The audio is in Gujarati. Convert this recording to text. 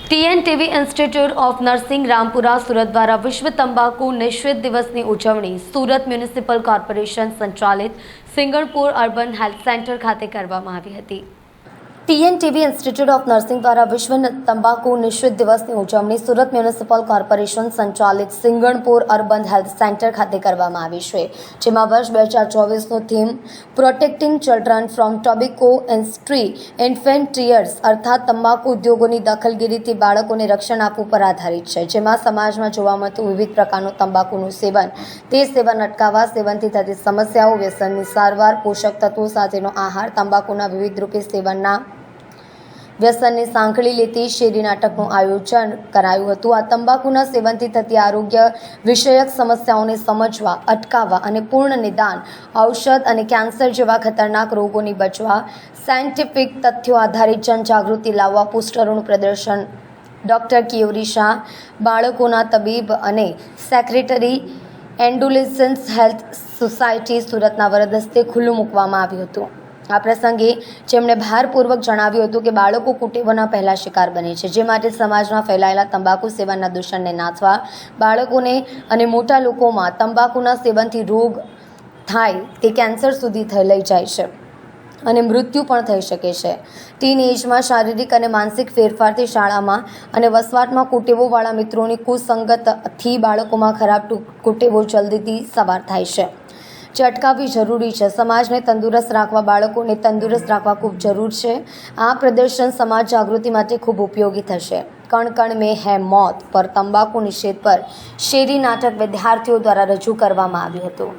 ટીએનટીવી institute of nursing Rampura Surat દ્વારા વિશ્વ તંબાકુ નિષેધ દિવસની ઉજવણી સુરત મ્યુનિસિપલ કોર્પોરેશન સંચાલિત સિંગણપુર અર્બન હેલ્થ સેન્ટર ખાતે કરવામાં આવી હતી। ટીએનટીવી ઇન્સ્ટિટ્યૂટ ઓફ નર્સિંગ દ્વારા વિશ્વ તંબાકુ નિષેધ દિવસની ઉજવણી સુરત મ્યુનિસિપલ કોર્પોરેશન સંચાલિત સિંગણપુર અર્બન હેલ્થ સેન્ટર ખાતે કરવામાં આવી છે, જેમાં વર્ષ 2024નું theme protecting children from tobacco industry ઇન્ફેન્ટિયર્સ અર્થાત તંબાકુ ઉદ્યોગોની દખલગીરીથી બાળકોને રક્ષણ આપવું પર આધારિત છે, જેમાં સમાજમાં જોવા મળતું વિવિધ પ્રકારનું તંબાકુનું સેવન, તે સેવન અટકાવવા, સેવનથી થતી સમસ્યાઓ, વ્યસનની સારવાર, પોષક તત્વો સાથેનો આહાર, તંબાકુના વિવિધ રૂપે સેવનના વ્યસનની સાંકળી લેતી શેરી નાટકનું આયોજન કરાયું હતું। આ તંબાકુના સેવનથી થતી આરોગ્ય વિષયક સમસ્યાઓને સમજવા, અટકાવવા અને પૂર્ણ નિદાન, ઔષધ અને કેન્સર જેવા ખતરનાક રોગોની બચવા સાયન્ટિફિક તથ્યો આધારિત જનજાગૃતિ લાવવા પોસ્ટરોનું પ્રદર્શન ડૉક્ટર કિયોરી શાહ, બાળકોના તબીબ અને સેક્રેટરી એન્ડોલેસન્સ હેલ્થ સોસાયટી સુરતના વરદ હસ્તે ખુલ્લું મૂકવામાં આવ્યું હતું। આ પ્રસંગે જેમણે ભારપૂર્વક જણાવ્યું હતું કે બાળકો કુટેવોના પહેલા શિકાર બને છે, જે માટે સમાજમાં ફેલાયેલા તંબાકુ સેવનના દૂષણને નાથવા, બાળકોને અને મોટા લોકોમાં તંબાકુના સેવનથી રોગ થાય તે કેન્સર સુધી લઈ જાય છે અને મૃત્યુ પણ થઈ શકે છે। ટીન એજમાં શારીરિક અને માનસિક ફેરફારથી શાળામાં અને વસવાટમાં કુટેવોવાળા મિત્રોની કુસંગતથી બાળકોમાં ખરાબ કુટેવો જલ્દીથી સવાર થાય છે, જે અટકાવવી જરૂરી છે। સમાજને તંદુરસ્ત રાખવા, બાળકોને તંદુરસ્ત રાખવા ખૂબ જરૂર છે। આ પ્રદર્શન સમાજ જાગૃતિ માટે ખૂબ ઉપયોગી થશે। કણ કણ મેં હૈ મૌત પર તંબાકુ નિષેધ પર શેરી નાટક વિદ્યાર્થીઓ દ્વારા રજૂ કરવામાં આવ્યું હતું।